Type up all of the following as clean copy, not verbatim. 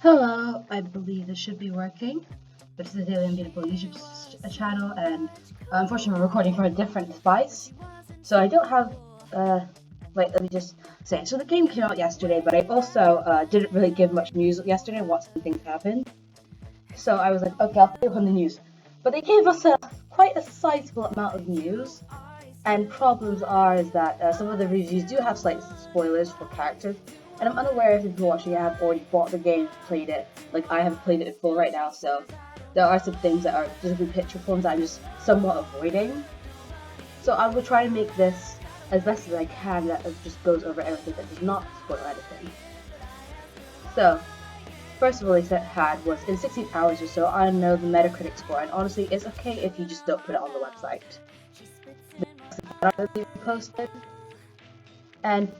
Hello, I believe this should be working. This is the Daily Unbeatable YouTube channel, and unfortunately we're recording from a different device. So I don't have, wait, let me just say. So the game came out yesterday, but I also didn't really give much news yesterday what some things happened. So I was like, okay, I'll put on the news. But they gave us quite a sizable amount of news. And problems are is that some of the reviews do have slight spoilers for characters. And I'm unaware if people watching have already bought the game, played it. Like, I haven't played it in full right now, so there are some things that are specifically picture forms that I'm just somewhat avoiding. So I will try to make this as best as I can that it just goes over everything that does not spoil anything. So, first of all, they had was in 16 hours or so, I know the Metacritic score, and honestly, it's okay if you just don't put it on the website. Posted, and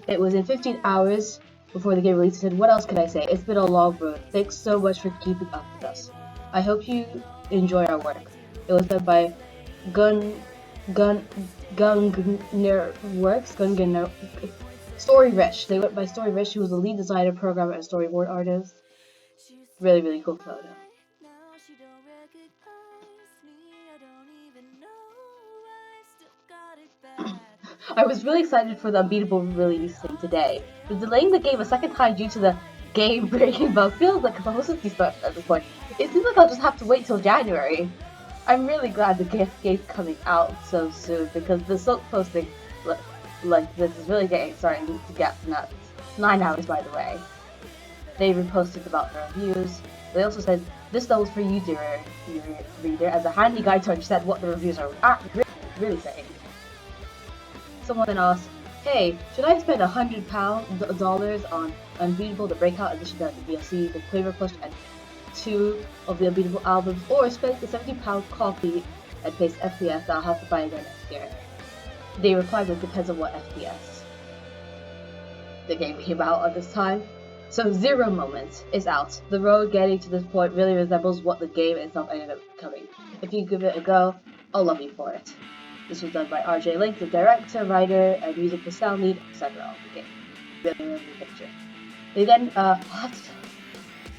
it was in 15 hours before the game released. I said, what else can I say? It's been a long road. Thanks so much for keeping up with us. I hope you enjoy our work. It was done by Gunner Story Rich. They went by Story Rich, who was the lead designer, programmer, and storyboard artist. Really, really cool photo. I was really excited for the Unbeatable releasing today, but delaying the game a second time due to the game-breaking bug feels like a publicity stunt at this point. It seems like I'll just have to wait till January. I'm really glad the game's coming out so soon because the silk posting like this is really starting to get nuts. 9 hours, by the way. They reposted about the reviews. They also said, this level's for you, dear reader, as a handy guide to understand what the reviews are really saying. Someone then asked, hey, should I spend $100 on Unbeatable, the Breakout Edition, the DLC, the Flavor Push, and 2 of the Unbeatable albums, or spend the £70 copy and paste FPS that I'll have to buy again next year? They replied, it depends on what FPS the game came out at this time. So 0 Moments is out. The road getting to this point really resembles what the game itself ended up becoming. If you give it a go, I'll love you for it. This was done by RJ Link, the director, writer, and musical sound lead, etc. of the game. Really lovely picture. They then, I'll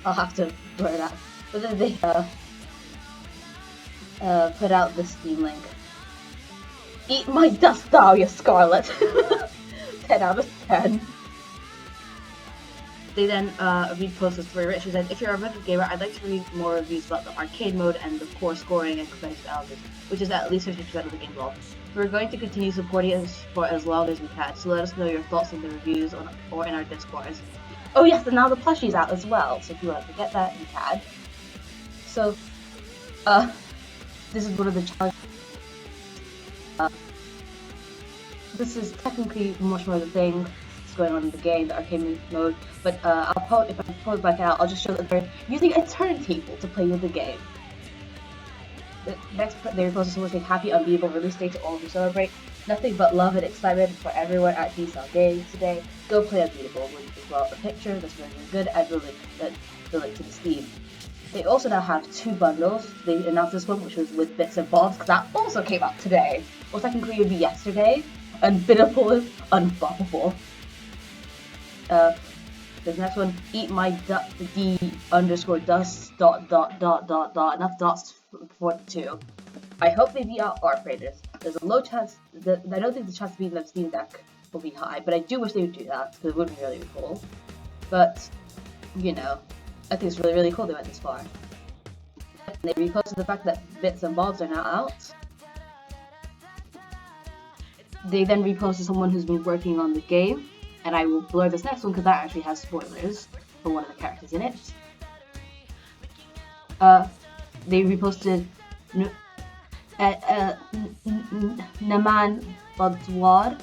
have to blur that. But then they, put out this Steam link. Eat my dust, Dahlia Scarlet! 10 out of 10. They then reposted Story Rich, who said, if you're a retro gamer, I'd like to read more reviews about the arcade mode and the core scoring and competitive elements, which is at least 50% of the game world. We're going to continue supporting it for as long as we can, so let us know your thoughts in the reviews or in our Discords. Oh yes, and now the plushie's out as well, so if you want to get that, you can. So, this is one of the challenges. This is technically much more the thing going on in the game, the arcade mode, but if I pull it back out, I'll just show that they're using a turntable to play with the game. Next, they reposted someone saying, happy Unbeatable release day to all who celebrate. Nothing but love and excitement for everyone at D-Cell Games today. Go play Unbeatable with as well a picture that's really good and the link to the Steam. They also now have 2 bundles. They announced this one, which was with Bits and Bobs, because that also came out today. Well, technically it would be yesterday. Unbiddable is unbobbable. The next one, eat my d_dust ... enough dots for 2. I hope they beat out Art Raiders. There's a low chance that I don't think the chance of beating them Steam Deck will be high, but I do wish they would do that because it would be really cool. But you know, I think it's really cool they went this far. And they reposted the fact that Bits and Bobs are now out. They then reposted someone who's been working on the game. And I will blur this next one because that actually has spoilers for one of the characters in it. They reposted Naman Badwad.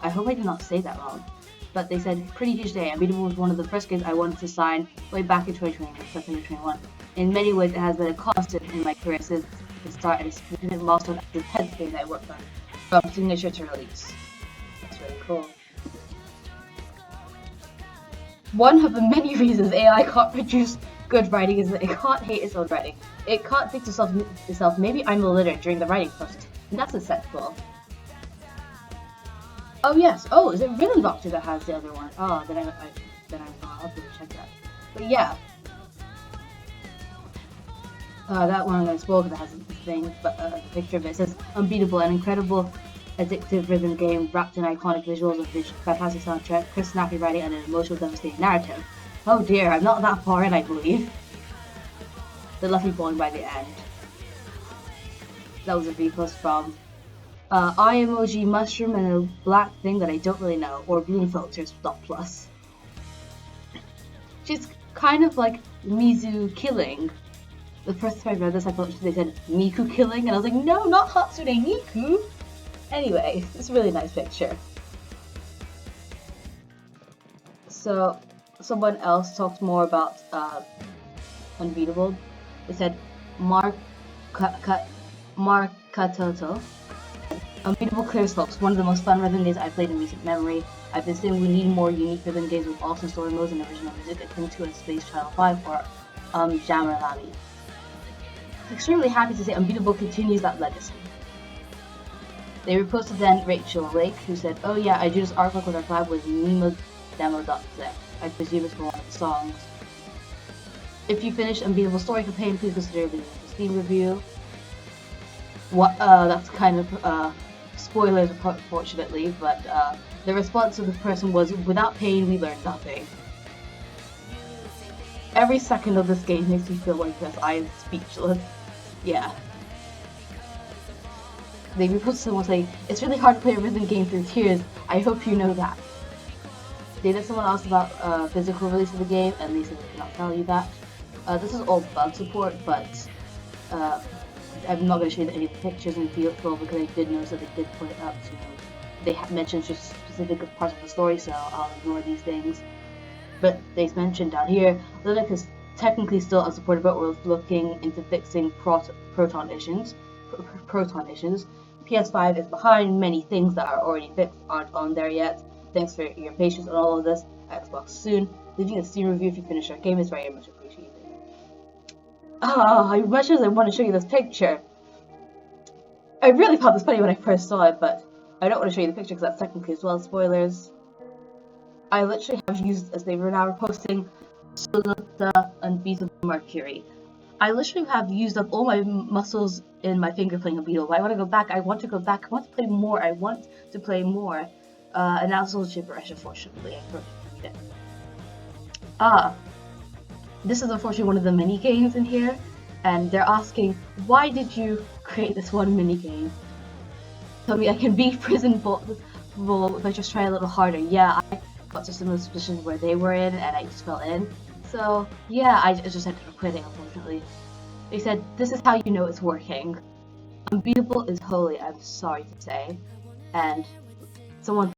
I hope I did not say that wrong. But they said, pretty huge day. Unbeatable was one of the first games I wanted to sign way back in 2021. In many ways, it has been a constant in my career since the start, and a significant milestone at the 10th game that I worked on, from signature to release. That's really cool. One of the many reasons AI can't produce good writing is that it can't hate its own writing. It can't think to itself, maybe I'm illiterate during the writing process, and that's acceptable. Oh yes, is it really Doctor that has the other one? Oh, then I'll have to check that. But yeah. That one I'm going to spoil because it has the thing, but the picture of it says unbeatable, an incredible, addictive rhythm game wrapped in iconic visuals, a fantastic soundtrack, crisp, snappy writing, and an emotional, devastating narrative. Oh dear, I'm not that far in, I believe. The lucky boy by the end. That was a V plus from eye emoji, mushroom, and a black thing that I don't really know, or bloom filters dot plus. She's kind of like Mizu killing. The first time I read this, I thought they said Miku killing, and I was like, no, not Hatsune Miku! Anyway, it's a really nice picture. So, someone else talked more about Unbeatable. They said Markatoto. Unbeatable clear slopes, one of the most fun rhythm games I've played in recent memory. I've been saying we need more unique rhythm games with awesome story modes and original music, akin to a Space Channel 5 or Jamalami. Extremely happy to say Unbeatable continues that legacy. They reposted then Rachel Lake, who said, oh yeah, I do this artwork with our collab with Demo.zip. I presume it's for one of the songs. If you finish Unbeatable Story campaign, please consider leaving a Steam review. That's kind of spoilers, unfortunately, but the response of the person was, without pain, we learn nothing. Every second of this game makes me feel like this. I am speechless. Yeah. They reposted someone saying, it's really hard to play a rhythm game through tears. I hope you know that. They did someone asked about physical release of the game, and they said they cannot tell you that. This is all bug support, but I'm not going to show you any of the pictures in field flow because I did notice that they did put it up to. They have mentioned just specific parts of the story, so I'll ignore these things. But they mentioned down here, Linux is technically still unsupported, but we're looking into fixing proton issues. PS5 is behind. Many things that are already fixed aren't on there yet. Thanks for your patience on all of this. Xbox soon. Leaving a Steam review if you finish our game is very much appreciated. As much as I want to show you this picture, I really found this funny when I first saw it, but I don't want to show you the picture because that's technically as well spoilers. I literally have used, as they were now posting, the Unbeatable Mercury. I literally have used up all my muscles in my finger playing Unbeatable. I want to go back. I want to go back. I want to play more. I want to play more. And now it's a little gibberish, unfortunately. I forgot to read it. This is unfortunately one of the mini games in here, and they're asking, why did you create this one mini game? Tell me I can beat Prison Ball if I just try a little harder. Yeah, I got to similar positions where they were in, and I just fell in. So yeah, I just ended up quitting, unfortunately. They said, this is how you know it's working. Unbeatable is holy, I'm sorry to say. And someone